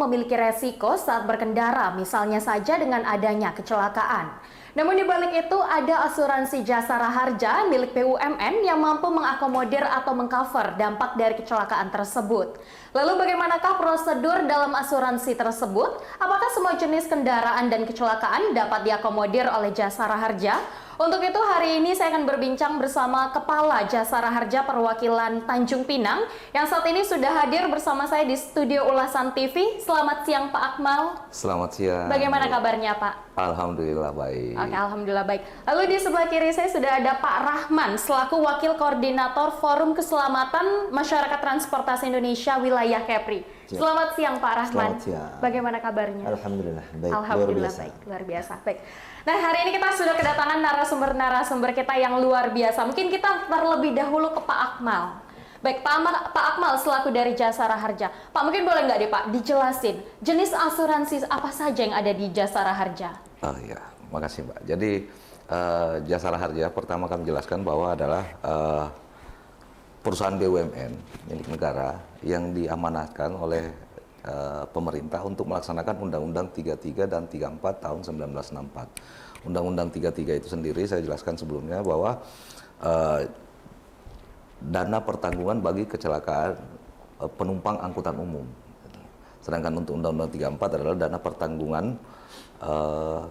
memiliki resiko saat berkendara, misalnya saja dengan adanya kecelakaan. Namun di balik itu ada asuransi jasa raharja milik BUMN yang mampu mengakomodir atau mengcover dampak dari kecelakaan tersebut. Lalu bagaimanakah prosedur dalam asuransi tersebut? Apakah semua jenis kendaraan dan kecelakaan dapat diakomodir oleh jasa raharja? Untuk itu hari ini saya akan berbincang bersama Kepala Jasa Raharja Perwakilan Tanjung Pinang yang saat ini sudah hadir bersama saya di studio Ulasan TV. Selamat siang Pak Akmal. Selamat siang. Bagaimana kabarnya Pak? Alhamdulillah baik. Oke, alhamdulillah baik. Lalu di sebelah kiri saya sudah ada Pak Rahman selaku Wakil Koordinator Forum Keselamatan Masyarakat Transportasi Indonesia Wilayah Kepri. Siap. Selamat siang Pak Rahman. Selamat siang. Bagaimana kabarnya? Alhamdulillah baik. Alhamdulillah baik, luar biasa. Baik. Nah, hari ini kita sudah kedatangan narasumber-narasumber kita yang luar biasa. Mungkin kita terlebih dahulu ke Pak Akmal. Baik, Pak Akmal selaku dari Jasa Raharja. Pak, mungkin boleh nggak deh Pak dijelasin jenis asuransi apa saja yang ada di Jasa Raharja? Oh iya, makasih Mbak. Jadi Jasa Raharja pertama kami jelaskan bahwa adalah perusahaan BUMN milik negara yang diamanatkan oleh pemerintah untuk melaksanakan Undang-Undang 33 dan 34 tahun 1964. Undang-Undang 33 itu sendiri saya jelaskan sebelumnya bahwa dana pertanggungan bagi kecelakaan penumpang angkutan umum. Sedangkan untuk Undang-Undang 34 adalah dana pertanggungan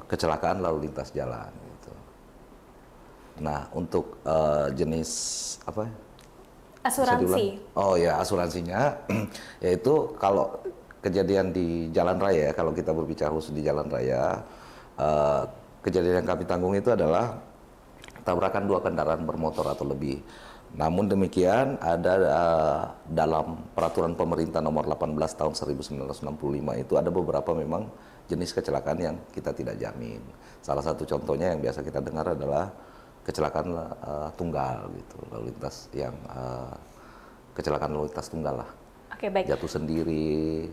kecelakaan lalu lintas jalan. Gitu. Nah, untuk jenis apa? Asuransi. Oh ya, asuransinya yaitu kalau kejadian di jalan raya, kalau kita berbicara khusus di jalan raya, kejadian yang kami tanggung itu adalah tabrakan dua kendaraan bermotor atau lebih. Namun demikian ada dalam peraturan pemerintah nomor 18 tahun 1965 itu ada beberapa memang jenis kecelakaan yang kita tidak jamin. Salah satu contohnya yang biasa kita dengar adalah kecelakaan tunggal gitu, lalu lintas yang kecelakaan lalu lintas tunggal lah. Oke, baik. Jatuh sendiri,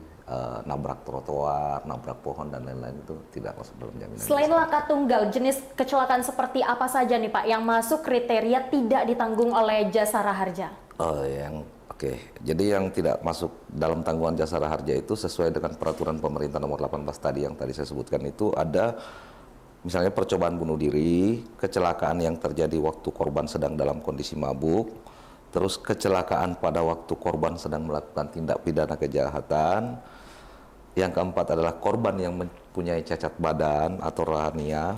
nabrak trotoar, nabrak pohon dan lain-lain itu tidak masuk dalam jaminan. Selain laka tunggal, jenis kecelakaan seperti apa saja nih Pak yang masuk kriteria tidak ditanggung oleh Jasa Raharja? Oke. Jadi yang tidak masuk dalam tanggungan Jasa Raharja itu sesuai dengan peraturan pemerintah nomor 18 tadi yang tadi saya sebutkan itu ada misalnya percobaan bunuh diri, kecelakaan yang terjadi waktu korban sedang dalam kondisi mabuk, terus kecelakaan pada waktu korban sedang melakukan tindak pidana kejahatan. Yang keempat adalah korban yang mempunyai cacat badan atau rania.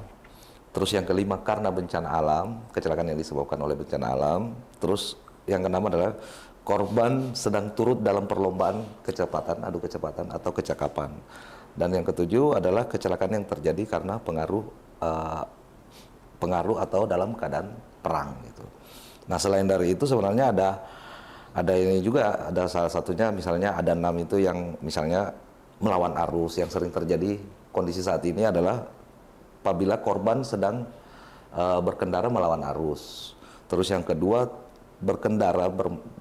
Terus yang kelima karena bencana alam, kecelakaan yang disebabkan oleh bencana alam. Terus yang keenam adalah korban sedang turut dalam perlombaan kecepatan, adu kecepatan atau kecakapan. Dan yang ketujuh adalah kecelakaan yang terjadi karena pengaruh atau dalam keadaan perang gitu. Nah, selain dari itu sebenarnya ada ini juga, ada salah satunya misalnya ada 6 itu yang misalnya melawan arus yang sering terjadi kondisi saat ini adalah apabila korban sedang berkendara melawan arus. Terus yang kedua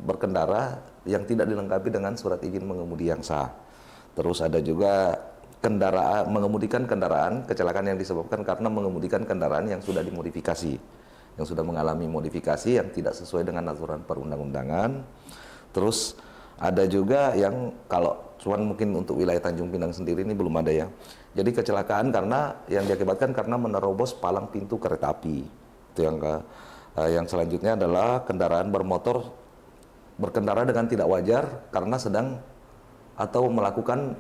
berkendara yang tidak dilengkapi dengan surat izin mengemudi yang sah. Terus ada juga mengemudikan kendaraan kecelakaan yang disebabkan karena mengemudikan kendaraan yang sudah dimodifikasi, yang sudah mengalami modifikasi yang tidak sesuai dengan aturan perundang-undangan. Terus ada juga yang kalau cuman mungkin untuk wilayah Tanjung Pinang sendiri ini belum ada ya. Jadi kecelakaan karena yang diakibatkan karena menerobos palang pintu kereta api. Itu yang selanjutnya adalah kendaraan bermotor berkendara dengan tidak wajar karena sedang atau melakukan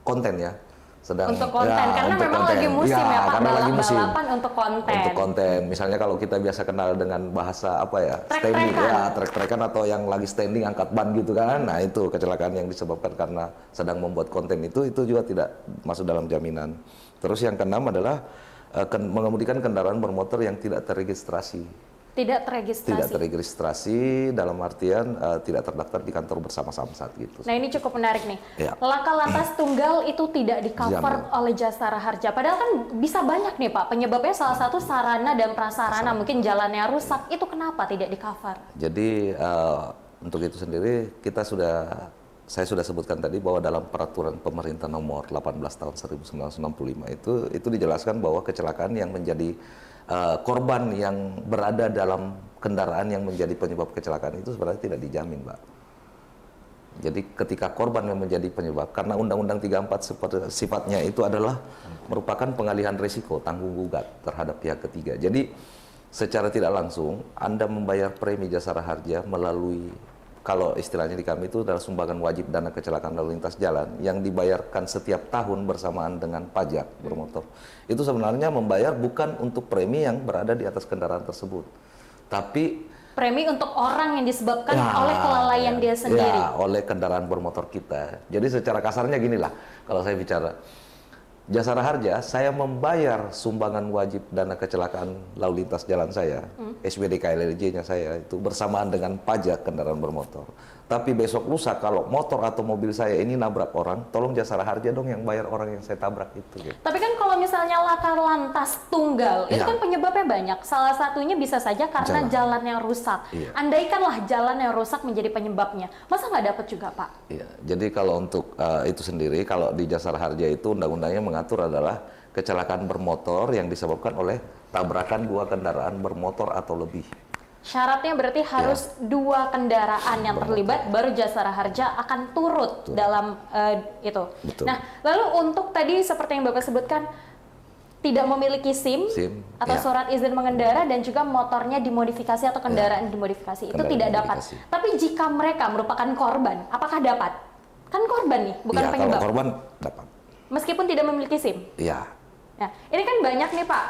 konten ya. Untuk konten, karena memang konten. Lagi musim ya Pak, balapan untuk konten. Untuk konten, misalnya kalau kita biasa kenal dengan bahasa apa ya, standing ya, trek-trekan atau yang lagi standing angkat ban gitu kan. Nah itu kecelakaan yang disebabkan karena sedang membuat konten itu juga tidak masuk dalam jaminan. Terus yang keenam adalah mengemudikan kendaraan bermotor yang tidak terregistrasi. Tidak terregistrasi. Tidak terregistrasi dalam artian tidak terdaftar di kantor bersama Samsat gitu. Nah ini cukup menarik nih. Ya. Laka lantas tunggal itu tidak di-cover oleh Jasa Raharja. Padahal kan bisa banyak nih Pak. Penyebabnya salah satu sarana dan prasarana. Mungkin jalannya rusak. Itu kenapa tidak di-cover? Jadi untuk itu sendiri saya sudah sebutkan tadi bahwa dalam peraturan pemerintah nomor 18 tahun 1965 itu dijelaskan bahwa kecelakaan yang menjadi korban yang berada dalam kendaraan yang menjadi penyebab kecelakaan itu sebenarnya tidak dijamin, Mbak. Jadi ketika korban yang menjadi penyebab, karena Undang-Undang 34 sifatnya itu adalah merupakan pengalihan risiko tanggung gugat terhadap pihak ketiga. Jadi secara tidak langsung Anda membayar premi jasara harja melalui, kalau istilahnya di kami itu adalah sumbangan wajib dana kecelakaan lalu lintas jalan yang dibayarkan setiap tahun bersamaan dengan pajak bermotor. Itu sebenarnya membayar bukan untuk premi yang berada di atas kendaraan tersebut, tapi premi untuk orang yang disebabkan oleh kelalaian dia sendiri. Ya, oleh kendaraan bermotor kita. Jadi secara kasarnya ginilah, kalau saya bicara jasara harja, saya membayar sumbangan wajib dana kecelakaan lalu lintas jalan saya, SBDKLLJ-nya saya itu bersamaan dengan pajak kendaraan bermotor. Tapi besok lusa kalau motor atau mobil saya ini nabrak orang, tolong jasara harja dong yang bayar orang yang saya tabrak itu. Gitu. Tapi kan kalau misalnya laka lantas tunggal, itu kan penyebabnya banyak. Salah satunya bisa saja karena jalan yang rusak. Andaikanlah jalan yang rusak menjadi penyebabnya, masa nggak dapat juga, Pak? Iya, jadi kalau untuk itu sendiri, kalau di jasara harja itu undang-undangnya mengatur adalah kecelakaan bermotor yang disebabkan oleh tabrakan dua kendaraan bermotor atau lebih. Syaratnya berarti harus dua kendaraan yang terlibat, baru jasara harja akan turut dalam itu. Betul. Nah, lalu untuk tadi seperti yang Bapak sebutkan, tidak memiliki SIM atau surat izin mengendara dan juga motornya dimodifikasi atau kendaraan dimodifikasi, itu tidak dapat. Tapi jika mereka merupakan korban, apakah dapat? Kan korban nih, bukan penyebab. Kalau korban dapat. Meskipun tidak memiliki SIM? Iya. Nah, ini kan banyak nih Pak,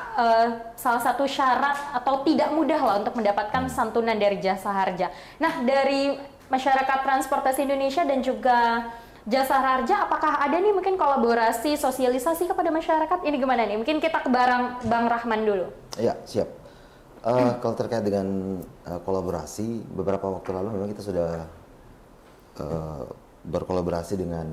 salah satu syarat atau tidak mudah lah untuk mendapatkan santunan dari jasa harja. Nah, dari masyarakat transportasi Indonesia dan juga jasara harja, apakah ada nih mungkin kolaborasi, sosialisasi kepada masyarakat? Ini gimana nih? Mungkin kita ke Bang Rahman dulu. Ya, siap. Kalau terkait dengan kolaborasi, beberapa waktu lalu memang kita sudah berkolaborasi dengan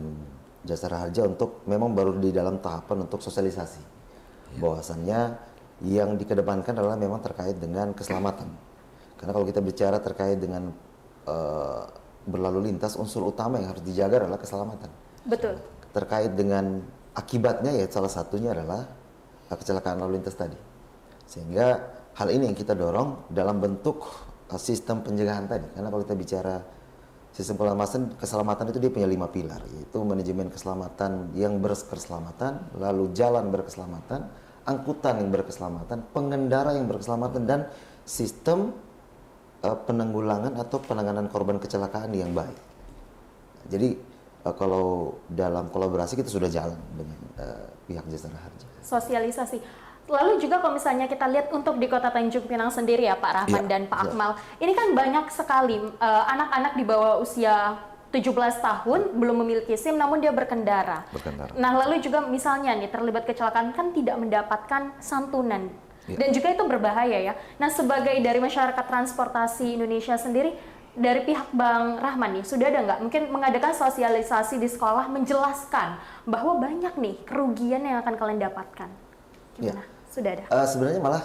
jasara harja untuk memang baru di dalam tahapan untuk sosialisasi. Bahwasannya yang dikedepankan adalah memang terkait dengan keselamatan. Karena kalau kita bicara terkait dengan berlalu lintas, unsur utama yang harus dijaga adalah keselamatan. Betul. Terkait dengan akibatnya ya salah satunya adalah kecelakaan lalu lintas tadi. Sehingga hal ini yang kita dorong dalam bentuk sistem pencegahan tadi. Karena kalau kita bicara sistem keselamatan itu dia punya 5 pilar, yaitu manajemen keselamatan yang berkeselamatan, lalu jalan berkeselamatan, angkutan yang berkeselamatan, pengendara yang berkeselamatan, dan sistem penanggulangan atau penanganan korban kecelakaan yang baik. Jadi kalau dalam kolaborasi kita sudah jalan dengan pihak jasara harja. Sosialisasi. Lalu juga kalau misalnya kita lihat untuk di Kota Tanjung Pinang sendiri ya Pak Rahman dan Pak Akmal, ini kan banyak sekali anak-anak di bawah usia 17 tahun belum memiliki SIM namun dia berkendara. Nah lalu juga misalnya nih terlibat kecelakaan kan tidak mendapatkan santunan. Dan juga itu berbahaya ya. Nah sebagai dari masyarakat transportasi Indonesia sendiri, dari pihak Bang Rahman nih, sudah ada nggak mungkin mengadakan sosialisasi di sekolah menjelaskan bahwa banyak nih kerugian yang akan kalian dapatkan? Gimana? Sudah ada? Sebenarnya malah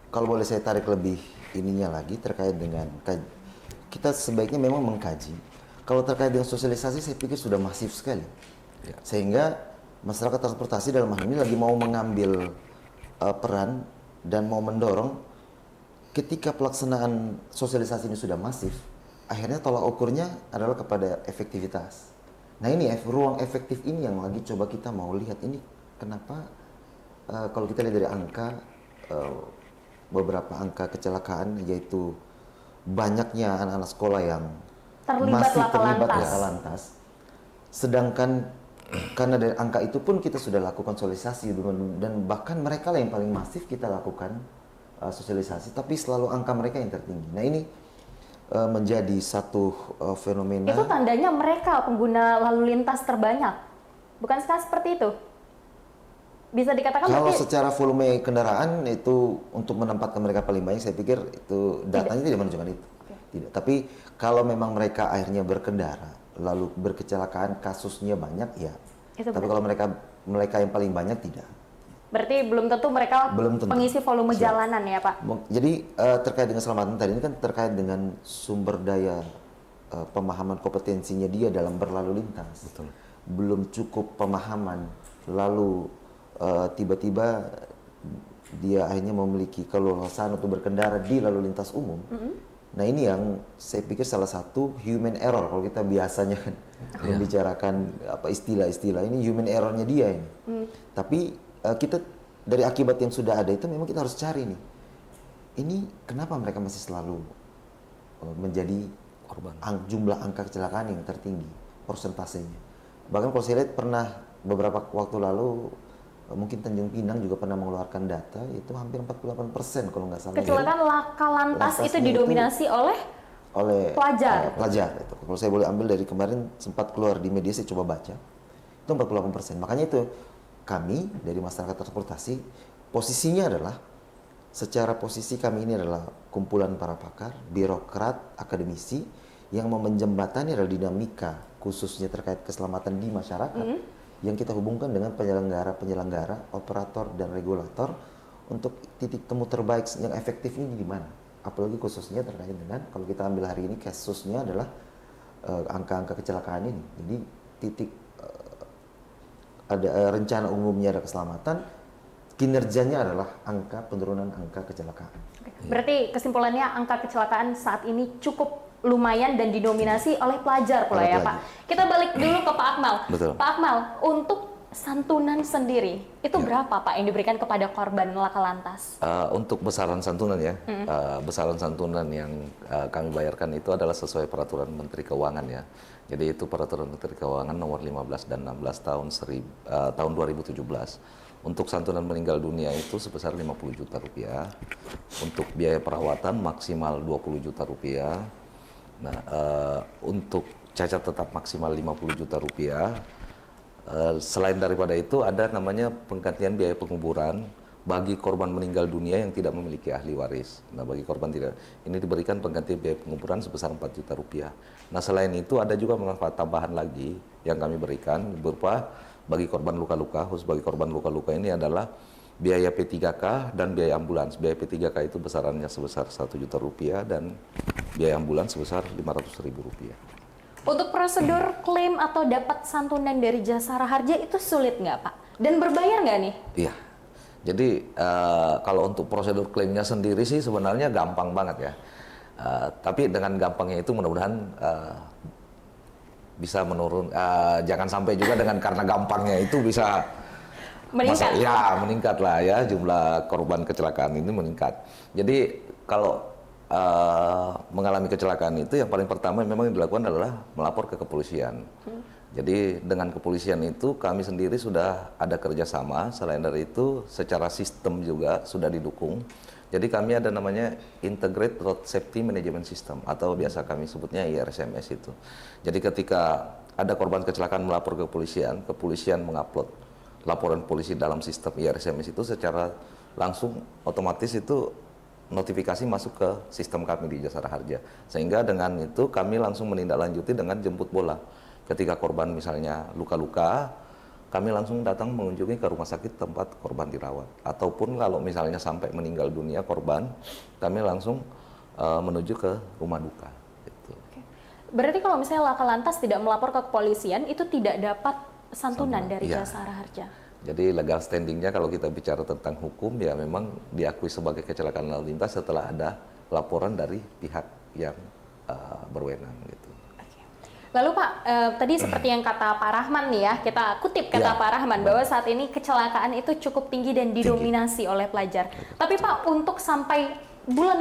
kalau boleh saya tarik lebih ininya lagi terkait dengan kita sebaiknya memang mengkaji. Kalau terkait dengan sosialisasi saya pikir sudah masif sekali. Sehingga masyarakat transportasi dalam hal ini lagi mau mengambil peran dan mau mendorong ketika pelaksanaan sosialisasi ini sudah masif, akhirnya tolak ukurnya adalah kepada efektivitas. Nah ini ruang efektif ini yang lagi coba kita mau lihat ini kenapa. Kalau kita lihat dari angka, beberapa angka kecelakaan, yaitu banyaknya anak-anak sekolah yang masih terlibat laka lantas. Sedangkan karena dari angka itu pun kita sudah lakukan sosialisasi, dan bahkan mereka lah yang paling masif kita lakukan sosialisasi, tapi selalu angka mereka yang tertinggi. Nah ini menjadi satu fenomena. Itu tandanya mereka pengguna lalu lintas terbanyak, bukan seperti itu? Bisa dikatakan kalau secara volume kendaraan itu untuk menempatkan mereka paling banyak, saya pikir itu datanya tidak menunjukkan itu. Tidak. Tapi kalau memang mereka akhirnya berkendara lalu berkecelakaan kasusnya banyak ya. Tapi kalau mereka yang paling banyak tidak. Berarti belum tentu mereka pengisi volume jalanan ya Pak. Jadi terkait dengan keselamatan tadi ini kan terkait dengan sumber daya pemahaman kompetensinya dia dalam berlalu lintas. Betul. Belum cukup pemahaman, lalu tiba-tiba dia akhirnya memiliki keleluasaan untuk berkendara di lalu lintas umum, Nah ini yang saya pikir salah satu human error kalau kita biasanya kan membicarakan apa istilah-istilah ini human errornya dia ini. Tapi kita dari akibat yang sudah ada itu memang kita harus cari nih. Ini kenapa mereka masih selalu menjadi Korban. jumlah angka kecelakaan yang tertinggi persentasenya. Bahkan kalau saya lihat pernah beberapa waktu lalu mungkin Tanjung Pinang juga pernah mengeluarkan data itu hampir 48% kalau nggak salah. Kecelakaan laka lantas Lantasnya itu didominasi oleh pelajar. Pelajar itu. Kalau saya boleh ambil dari kemarin sempat keluar di media saya coba baca itu 48%. Makanya itu kami dari masyarakat transportasi posisinya adalah secara posisi kami ini adalah kumpulan para pakar, birokrat, akademisi yang mau menjembatani adalah dinamika khususnya terkait keselamatan di masyarakat yang kita hubungkan dengan penyelenggara, operator dan regulator untuk titik temu terbaik yang efektif ini di mana. Apalagi khususnya terkait dengan kalau kita ambil hari ini kasusnya adalah angka-angka kecelakaan ini. Jadi titik ada rencana umumnya ada keselamatan, kinerjanya adalah angka penurunan angka kecelakaan. Berarti kesimpulannya angka kecelakaan saat ini cukup lumayan dan didominasi oleh pelajar pula ya Pak. Kita balik dulu ke Pak Akmal. Betul. Pak Akmal, untuk santunan sendiri itu berapa Pak yang diberikan kepada korban laka lantas? Untuk besaran santunan ya, besaran santunan yang kami bayarkan itu adalah sesuai peraturan Menteri Keuangan ya. Jadi itu peraturan Menteri Keuangan nomor 15 dan 16 tahun 2017. Untuk santunan meninggal dunia itu sebesar 50 juta rupiah. Untuk biaya perawatan maksimal 20 juta rupiah. Nah, untuk cacat tetap maksimal 50 juta rupiah. Selain daripada itu ada namanya penggantian biaya penguburan bagi korban meninggal dunia yang tidak memiliki ahli waris. Nah, bagi korban tidak, ini diberikan penggantian biaya penguburan sebesar 4 juta rupiah. Nah, selain itu ada juga manfaat tambahan lagi yang kami berikan berupa bagi korban luka-luka, khusus bagi korban luka-luka ini adalah biaya P3K dan biaya ambulans. Biaya P3K itu besarannya sebesar 1 juta rupiah dan biaya ambulans sebesar 500.000 rupiah. Untuk prosedur klaim atau dapat santunan dari Jasara Harja itu sulit nggak Pak? Dan berbayar nggak nih? Iya. Jadi kalau untuk prosedur klaimnya sendiri sih sebenarnya gampang banget ya. Tapi dengan gampangnya itu mudah-mudahan bisa menurun. Jangan sampai juga dengan karena gampangnya itu bisa Meningkat? meningkat lah ya, jumlah korban kecelakaan ini meningkat. Jadi kalau mengalami kecelakaan itu yang paling pertama memang yang dilakukan adalah melapor ke kepolisian. Jadi dengan kepolisian itu kami sendiri sudah ada kerjasama, selain dari itu secara sistem juga sudah didukung. Jadi kami ada namanya Integrated Road Safety Management System atau biasa kami sebutnya IRSMS itu. Jadi ketika ada korban kecelakaan melapor ke kepolisian, kepolisian mengupload laporan polisi dalam sistem IRSMS itu secara langsung otomatis itu notifikasi masuk ke sistem kami di Jasara Harja. Sehingga dengan itu kami langsung menindaklanjuti dengan jemput bola. Ketika korban misalnya luka-luka, kami langsung datang mengunjungi ke rumah sakit tempat korban dirawat. Ataupun kalau misalnya sampai meninggal dunia korban, kami langsung menuju ke rumah duka. Gitu. Berarti kalau misalnya laka lantas tidak melapor ke kepolisian, itu tidak dapat santunan dari iya. Jasara Harja? Jadi legal standingnya kalau kita bicara tentang hukum ya memang diakui sebagai kecelakaan lalu lintas setelah ada laporan dari pihak yang berwenang gitu. Lalu Pak, tadi seperti yang kata Pak Rahman nih ya, kita kutip kata Pak Rahman bahwa saat ini kecelakaan itu cukup tinggi dan didominasi oleh pelajar. Tapi Pak, untuk sampai bulan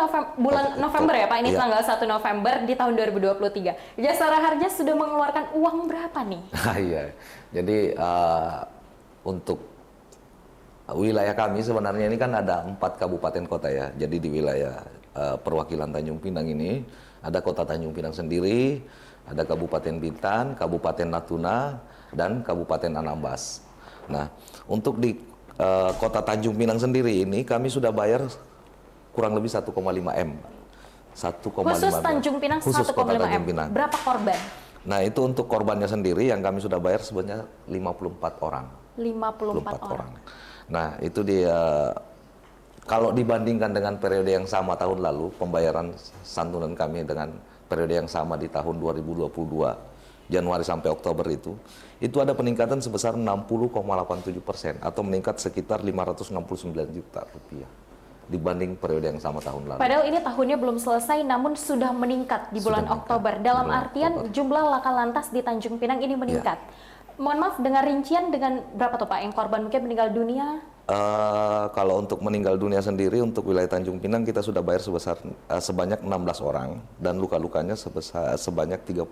November ya Pak, ini tanggal 1 November di tahun 2023, Jasara Harja sudah mengeluarkan uang berapa nih? Iya, jadi untuk wilayah kami sebenarnya ini kan ada 4 kabupaten kota ya. Jadi di wilayah perwakilan Tanjung Pinang ini ada kota Tanjung Pinang sendiri, ada Kabupaten Bintan, Kabupaten Natuna, dan Kabupaten Anambas. Nah, untuk di kota Tanjung Pinang sendiri ini kami sudah bayar kurang lebih 1,5 M. 1,5 Khusus Tanjung Pinang 1,5 M. Berapa korban? Nah, itu untuk korbannya sendiri yang kami sudah bayar sebanyak 54 orang. 54 orang. Nah, itu dia kalau dibandingkan dengan periode yang sama tahun lalu, pembayaran santunan kami dengan periode yang sama di tahun 2022, Januari sampai Oktober itu ada peningkatan sebesar 60,87% atau meningkat sekitar 569 juta rupiah. dibanding periode yang sama tahun lalu. Padahal ini tahunnya belum selesai, namun sudah meningkat di bulan Oktober. Dalam artian jumlah laka lantas di Tanjung Pinang ini meningkat. Mohon maaf, dengan rincian dengan berapa tuh Pak yang korban mungkin meninggal dunia? Kalau untuk meninggal dunia sendiri untuk wilayah Tanjung Pinang kita sudah bayar sebanyak 16 orang dan luka-lukanya sebanyak 38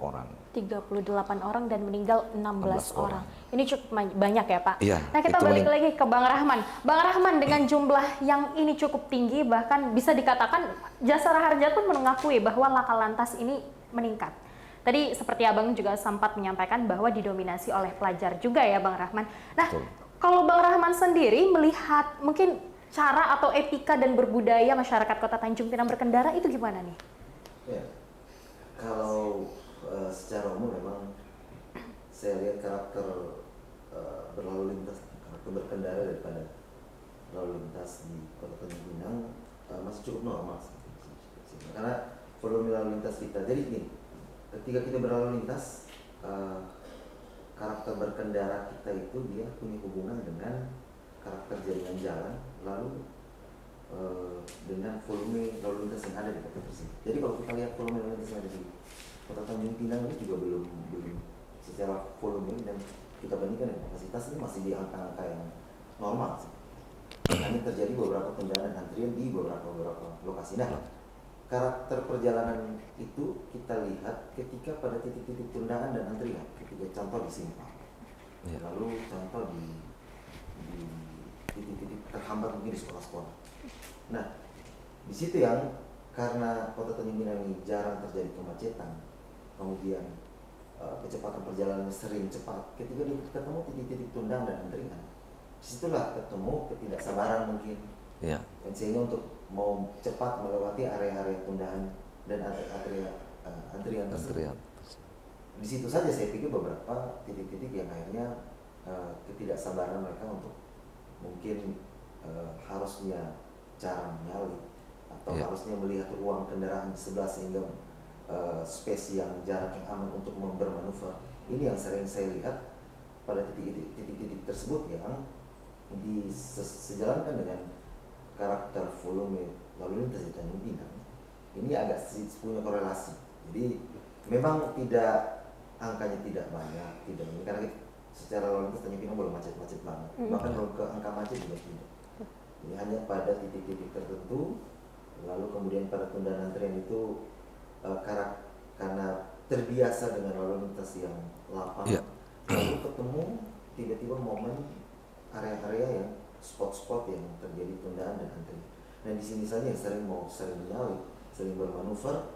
orang. 38 orang dan meninggal 16 orang. Ini cukup banyak ya Pak? Iya. Nah kita balik lagi ke Bang Rahman. Bang Rahman, dengan jumlah yang ini cukup tinggi, bahkan bisa dikatakan Jasara Harja pun mengakui bahwa laka lantas ini meningkat. Tadi seperti Abang juga sempat menyampaikan bahwa didominasi oleh pelajar juga ya Bang Rahman. Nah, betul. Kalau Bang Rahman sendiri melihat mungkin cara atau etika dan berbudaya masyarakat Kota Tanjung Pinang berkendara itu gimana nih? Ya, kalau secara umum memang saya lihat karakter berlalu lintas, karakter berkendara daripada lalu lintas di Kota Tanjung Pinang masih cukup normal. Karena volume lalu lintas kita, jadi gini, ketika kita berlalu lintas, karakter berkendara kita itu dia punya hubungan dengan karakter jaringan jalan, lalu dengan volume lalu lintas yang ada di kota tersebut. Jadi kalau kita lihat volume lalu lintas yang ada di Kota Tanjung Pinang ini juga belum secara volume dan kita bandingkan dengan kapasitas ini masih di angka-angka yang normal. Hanya terjadi beberapa kendaraan antrian di beberapa lokasi. Nah, karakter perjalanan itu kita lihat ketika pada titik-titik tundangan dan antrian, ketika contoh di simpang, lalu contoh di titik-titik terhambat mungkin di sekolah-sekolah. Nah, di situ yang karena Kota Tanjung Pinang ini jarang terjadi kemacetan, kemudian kecepatan perjalanan sering cepat, ketika ketemu titik-titik tundangan dan antrian, disitulah ketemu ketidaksabaran mungkin, sehingga untuk mau cepat melewati area-area tundangan dan antrian tersebut. Di situ saja saya pikir beberapa titik-titik yang akhirnya ketidaksabaran mereka untuk mungkin harusnya jarang menyalip atau harusnya melihat ruang kendaraan di sebelah sehingga space yang jarak yang aman untuk bermanuver. Ini yang sering saya lihat pada titik-titik tersebut yang sejalankan dengan karakter volume lalu lintas di Tanjung Pinang ini agak punya korelasi. Jadi memang angkanya tidak banyak, karena secara lalu lintas Tanjung Pinang belum macet-macet banget, bahkan belum ke angka macet juga tidak. Jadi hanya pada titik-titik tertentu, lalu kemudian pada tundangan antrian itu karena terbiasa dengan lalu lintas yang lapang, lalu ketemu tiba-tiba momen area-area yang spot-spot yang terjadi tundaan dan antrian. Nah di sini saja yang sering menyalip, sering bermanuver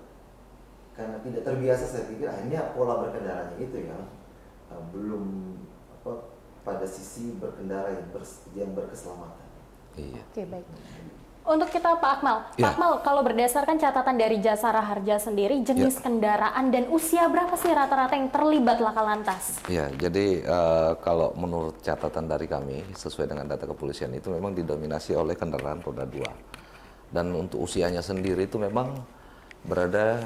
karena tidak terbiasa. Saya pikir akhirnya pola berkendaranya itu yang belum pada sisi berkendara yang berkeselamatan. Oke, baik. Untuk kita Pak Akmal, Pak Akmal, kalau berdasarkan catatan dari Jasara Harja sendiri, jenis kendaraan dan usia berapa sih rata-rata yang terlibat laka lantas? Ya, jadi kalau menurut catatan dari kami, sesuai dengan data kepolisian itu memang didominasi oleh kendaraan roda 2. Dan untuk usianya sendiri itu memang berada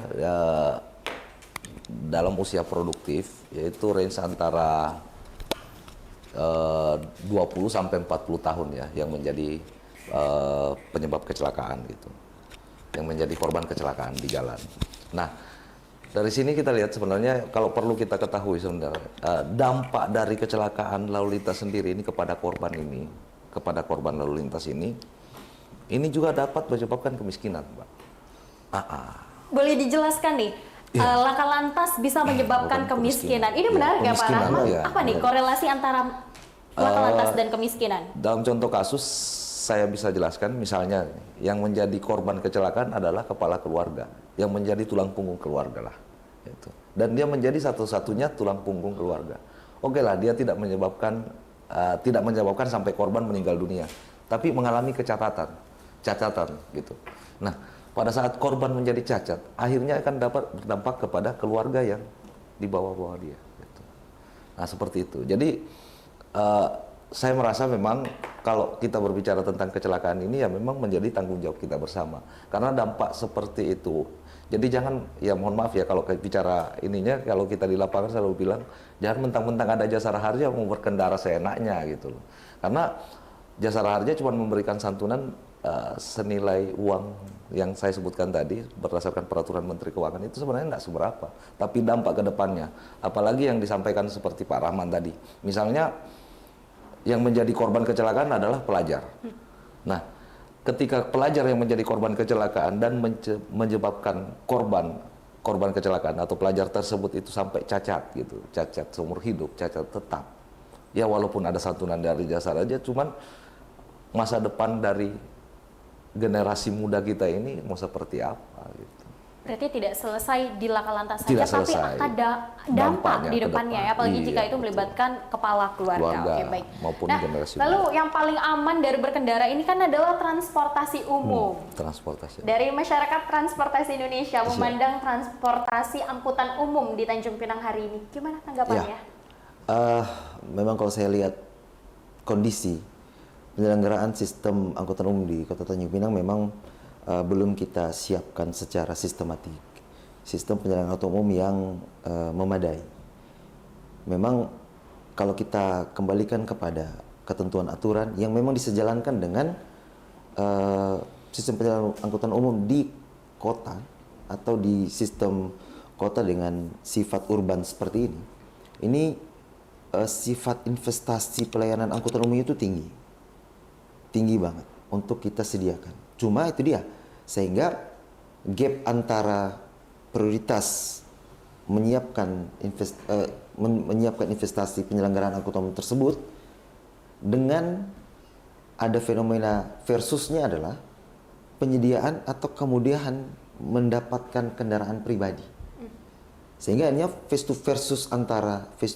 dalam usia produktif, yaitu range antara 20 sampai 40 tahun ya, yang menjadi penyebab kecelakaan gitu, yang menjadi korban kecelakaan di jalan. Nah, dari sini kita lihat sebenarnya kalau perlu kita ketahui sebenarnya dampak dari kecelakaan lalu lintas sendiri ini kepada korban lalu lintas ini juga dapat menyebabkan kemiskinan, Pak. Boleh dijelaskan nih, laka lantas bisa menyebabkan kemiskinan. Ini benar nggak Pak Rahman? Apa nih korelasi antara laka lantas dan kemiskinan? Dalam contoh kasus saya bisa jelaskan, misalnya yang menjadi korban kecelakaan adalah kepala keluarga, yang menjadi tulang punggung keluarga lah. Gitu. Dan dia menjadi satu-satunya tulang punggung keluarga. Oke lah, dia tidak menyebabkan sampai korban meninggal dunia, tapi mengalami cacatan gitu. Nah, pada saat korban menjadi cacat, akhirnya akan dapat berdampak kepada keluarga yang di bawah-bawah dia. Gitu. Nah, seperti itu. Jadi saya merasa memang kalau kita berbicara tentang kecelakaan ini ya memang menjadi tanggung jawab kita bersama. Karena dampak seperti itu. Jadi jangan, ya mohon maaf ya kalau bicara ininya, kalau kita di lapangan selalu bilang, jangan mentang-mentang ada Jasara Harja mau berkendara seenaknya gitu loh. Karena Jasara Harja cuma memberikan santunan senilai uang yang saya sebutkan tadi berdasarkan peraturan Menteri Keuangan itu sebenarnya tidak seberapa, tapi dampak ke depannya, apalagi yang disampaikan seperti Pak Rahman tadi, misalnya yang menjadi korban kecelakaan adalah pelajar. Nah, ketika pelajar yang menjadi korban kecelakaan dan menyebabkan korban kecelakaan atau pelajar tersebut itu sampai cacat gitu, cacat seumur hidup, cacat tetap. Ya walaupun ada santunan dari jasa raja, cuman masa depan dari generasi muda kita ini mau seperti apa gitu. Berarti tidak selesai di laka lantas saja, Tidak tapi selesai. ada dampak Dampaknya di ke depannya depan. ya, apalagi Iya, jika itu betul. melibatkan kepala keluarga. Oke, baik. Maupun Nah, generasi lalu muda. yang paling aman dari berkendara ini kan adalah transportasi umum. Transportasi. Dari masyarakat transportasi Indonesia memandang transportasi angkutan umum di Tanjung Pinang hari ini, gimana tanggapannya? Memang kalau saya lihat kondisi penyelenggaraan sistem angkutan umum di Kota Tanjung Pinang memang belum kita siapkan secara sistematik sistem penyelenggaraan angkutan umum yang memadai. Memang kalau kita kembalikan kepada ketentuan aturan yang memang disejalankan dengan sistem penyelenggaraan angkutan umum di kota atau di sistem kota dengan sifat urban seperti ini sifat investasi pelayanan angkutan umum itu tinggi banget untuk kita sediakan. Cuma itu dia, sehingga gap antara prioritas menyiapkan investasi penyelenggaraan angkutan umum tersebut dengan ada fenomena versusnya adalah penyediaan atau kemudahan mendapatkan kendaraan pribadi. Sehingga hanya face to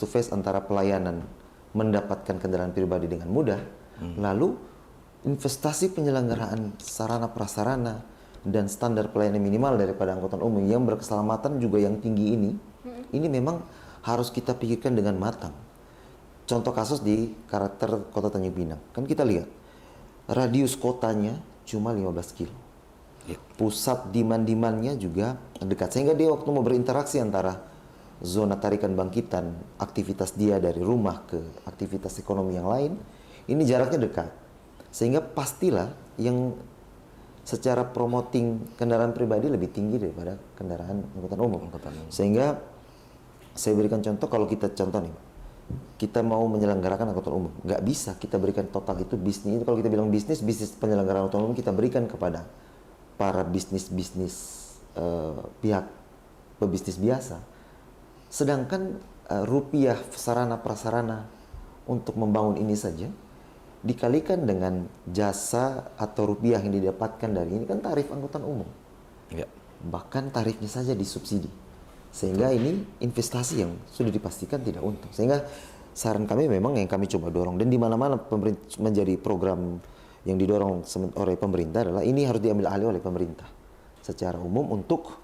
face antara pelayanan mendapatkan kendaraan pribadi dengan mudah, lalu investasi penyelenggaraan sarana prasarana dan standar pelayanan minimal daripada angkutan umum yang berkeselamatan juga yang tinggi ini memang harus kita pikirkan dengan matang. Contoh kasus di karakter Kota Tanjung Pinang, kan kita lihat radius kotanya cuma 15 kilo. Pusat demand-demandnya juga dekat, sehingga dia waktu mau berinteraksi antara zona tarikan bangkitan aktivitas dia dari rumah ke aktivitas ekonomi yang lain, ini jaraknya dekat, sehingga pastilah yang secara promoting kendaraan pribadi lebih tinggi daripada kendaraan angkutan umum. Sehingga saya berikan contoh, kalau kita contoh nih, kita mau menyelenggarakan angkutan umum, nggak bisa kita berikan total itu bisnis. Kalau kita bilang bisnis penyelenggaraan angkutan umum kita berikan kepada para bisnis pihak pebisnis biasa, sedangkan rupiah sarana prasarana untuk membangun ini saja dikalikan dengan jasa atau rupiah yang didapatkan dari ini kan tarif angkutan umum, bahkan tarifnya saja disubsidi, sehingga ini investasi yang sudah dipastikan tidak untung. Sehingga saran kami memang yang kami coba dorong, dan di mana-mana menjadi program yang didorong oleh pemerintah adalah ini harus diambil alih oleh pemerintah secara umum untuk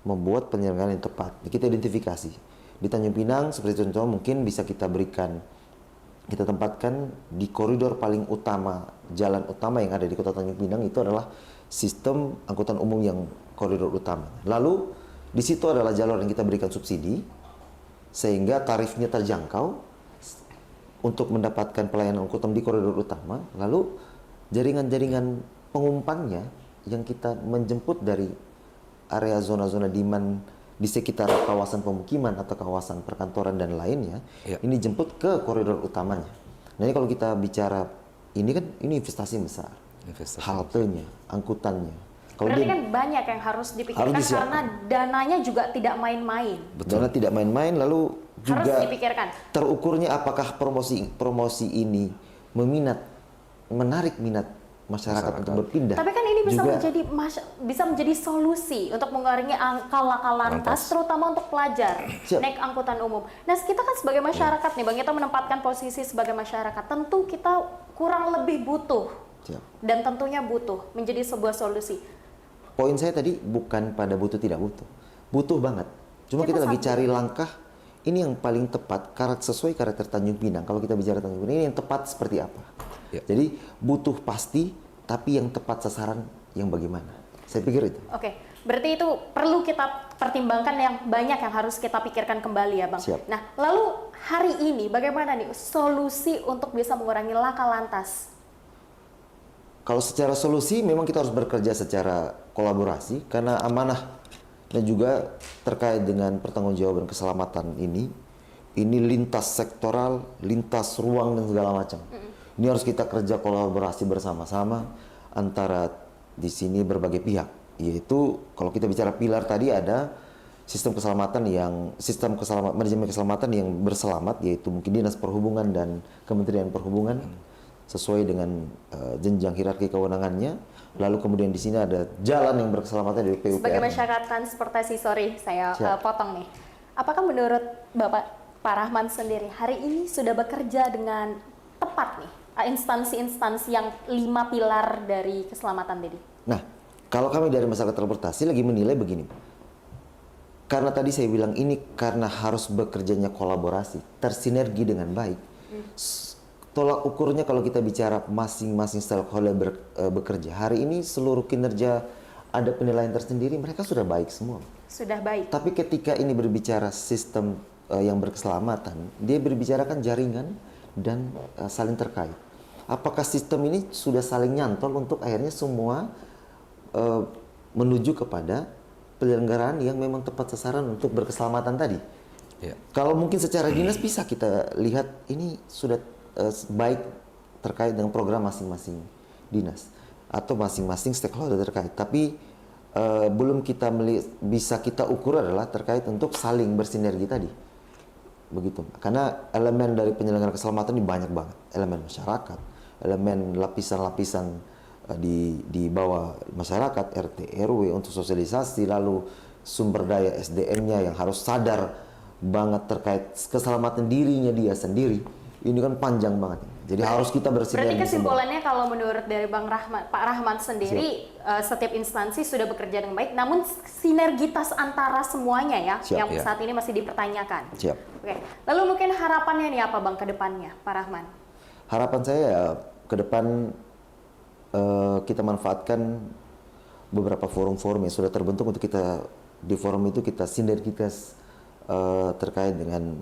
membuat penyelenggaraan yang tepat. Kita identifikasi di Tanjung Pinang seperti contoh mungkin bisa kita tempatkan di koridor paling utama, jalan utama yang ada di Kota Tanjung Pinang itu adalah sistem angkutan umum yang koridor utama. Lalu di situ adalah jalur yang kita berikan subsidi sehingga tarifnya terjangkau untuk mendapatkan pelayanan angkutan di koridor utama. Lalu jaringan-jaringan pengumpannya yang kita menjemput dari area zona-zona demand di sekitar kawasan pemukiman atau kawasan perkantoran dan lainnya, ini jemput ke koridor utamanya. Nah ini kalau kita bicara ini kan ini investasi besar, haltenya, angkutannya. Berarti kan banyak yang harus dipikirkan karena dananya juga tidak main-main. Dana tidak main-main, lalu juga harus dipikirkan. Terukurnya apakah promosi ini menarik minat masyarakat untuk berpindah. Tapi kan ini bisa menjadi solusi untuk mengurangi angka laka lantas, terutama untuk pelajar naik angkutan umum. Nah, kita kan sebagai masyarakat nih, Bang, kita menempatkan posisi sebagai masyarakat. Tentu kita kurang lebih butuh, dan tentunya butuh menjadi sebuah solusi. Poin saya tadi bukan pada butuh tidak butuh banget. Cuma kita lagi cari langkah ini yang paling tepat sesuai karakter Tanjung Pinang. Kalau kita bicara Tanjung Pinang ini yang tepat seperti apa? Jadi butuh pasti, tapi yang tepat sasaran yang bagaimana? Saya pikir itu. Oke, berarti itu perlu kita pertimbangkan, yang banyak yang harus kita pikirkan kembali ya, Bang. Siap. Nah, lalu hari ini bagaimana nih solusi untuk bisa mengurangi laka lantas? Kalau secara solusi memang kita harus bekerja secara kolaborasi karena amanah dan juga terkait dengan pertanggungjawaban keselamatan ini lintas sektoral, lintas ruang dan segala macam. Ini harus kita kerja kolaborasi bersama-sama antara di sini berbagai pihak. Yaitu kalau kita bicara pilar tadi ada manajemen keselamatan yang berselamat, yaitu mungkin Dinas Perhubungan dan Kementerian Perhubungan sesuai dengan jenjang hierarki kewenangannya. Lalu kemudian di sini ada jalan yang berkeselamatan dari PUPR. Sebagai masyarakat transportasi, saya potong nih. Apakah menurut Bapak Pak Rahman sendiri hari ini sudah bekerja dengan tepat nih instansi-instansi yang 5 pilar dari keselamatan tadi? Nah, kalau kami dari masyarakat transportasi lagi menilai begini. Karena tadi saya bilang ini karena harus bekerjanya kolaborasi, tersinergi dengan baik. Tolak ukurnya kalau kita bicara masing-masing stakeholder bekerja. Hari ini seluruh kinerja ada penilaian tersendiri, mereka sudah baik semua. Sudah baik. Tapi ketika ini berbicara sistem yang berkeselamatan, dia berbicarakan jaringan dan saling terkait. Apakah sistem ini sudah saling nyantol untuk akhirnya semua menuju kepada penyelenggaraan yang memang tepat sasaran untuk berkeselamatan tadi? Ya. Kalau mungkin secara dinas bisa kita lihat ini sudah baik terkait dengan program masing-masing dinas atau masing-masing stakeholder terkait. Tapi belum bisa kita ukur adalah terkait untuk saling bersinergi tadi. Begitu. Karena elemen dari penyelenggaraan keselamatan ini banyak banget. Elemen masyarakat, elemen lapisan-lapisan di bawah masyarakat, RT, RW untuk sosialisasi, lalu sumber daya SDM-nya yang harus sadar banget terkait keselamatan dirinya dia sendiri. Ini kan panjang banget. Jadi harus kita bersinergi. Berarti kesimpulannya kalau menurut dari Pak Rahman sendiri, setiap instansi sudah bekerja dengan baik, namun sinergitas antara semuanya yang saat ini masih dipertanyakan. Siap. Oke. Lalu mungkin harapannya nih apa Bang ke depannya, Pak Rahman? Harapan saya ke depan kita manfaatkan beberapa forum-forum yang sudah terbentuk untuk kita di forum itu kita sinergitas terkait dengan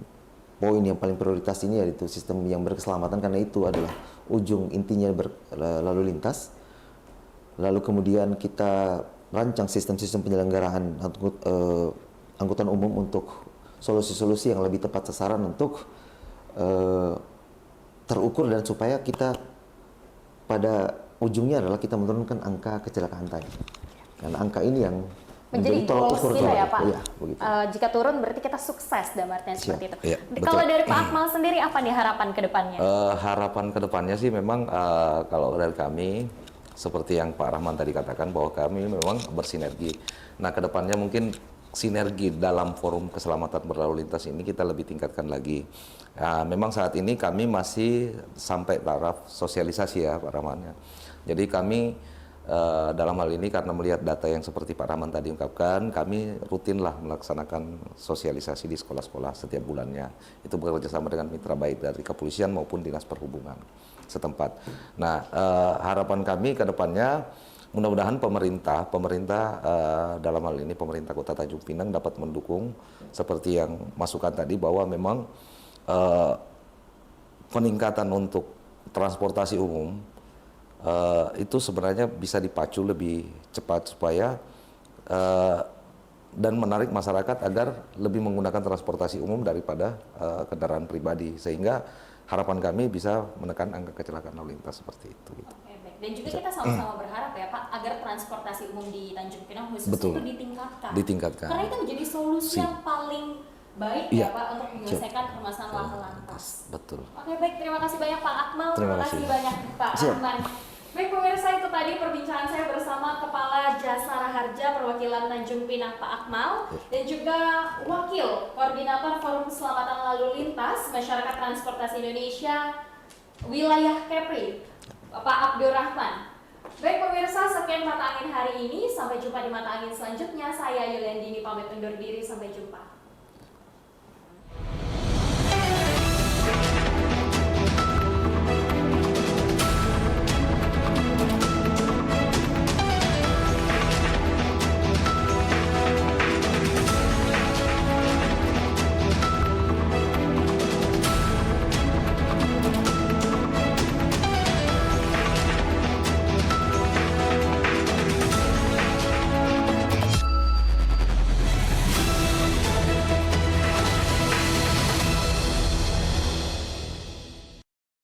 poin yang paling prioritas ini, yaitu sistem yang berkeselamatan, karena itu adalah ujung intinya lalu lintas. Lalu kemudian kita rancang sistem-sistem penyelenggaraan angkutan umum untuk solusi-solusi yang lebih tepat sasaran untuk terukur dan supaya kita pada ujungnya adalah kita menurunkan angka kecelakaan tadi. Karena angka ini yang menjadi goals kita ya Pak. Ya, jika turun berarti kita sukses, dalam artian seperti itu. Ya, kalau dari Pak Akmal sendiri apa nih harapan ke depannya? Harapan ke depannya sih memang kalau dari kami seperti yang Pak Rahman tadi katakan bahwa kami memang bersinergi. Nah, ke depannya mungkin sinergi dalam forum keselamatan berlalu lintas ini kita lebih tingkatkan lagi. Memang saat ini kami masih sampai taraf sosialisasi ya Pak Rahman ya. Jadi kami dalam hal ini karena melihat data yang seperti Pak Rahman tadi ungkapkan, kami rutinlah melaksanakan sosialisasi di sekolah-sekolah setiap bulannya. Itu bekerja sama dengan mitra baik dari kepolisian maupun dinas perhubungan setempat. Nah, harapan kami ke depannya mudah-mudahan pemerintah dalam hal ini pemerintah Kota Tanjung Pinang dapat mendukung seperti yang masukan tadi bahwa memang peningkatan untuk transportasi umum itu sebenarnya bisa dipacu lebih cepat supaya dan menarik masyarakat agar lebih menggunakan transportasi umum daripada kendaraan pribadi, sehingga harapan kami bisa menekan angka kecelakaan lalu lintas seperti itu. Gitu. Oke, baik. Dan juga kita sama-sama berharap ya Pak agar transportasi umum di Tanjung Pinang khususnya itu ditingkatkan. Karena itu menjadi solusi yang paling baik ya Pak untuk menyelesaikan permasalahan lalu lintas. Betul. Oke, baik, terima kasih banyak Pak Akmal, terima kasih banyak Pak Rahman. Baik pemirsa, itu tadi perbincangan saya bersama Kepala Jasara Harja Perwakilan Tanjung Pinang Pak Akmal dan juga Wakil Koordinator Forum Keselamatan Lalu Lintas Masyarakat Transportasi Indonesia Wilayah Kepri, Pak Abdurrahman. Baik pemirsa, sekian Mata Angin hari ini. Sampai jumpa di Mata Angin selanjutnya. Saya Yuliandini pamit undur diri, sampai jumpa.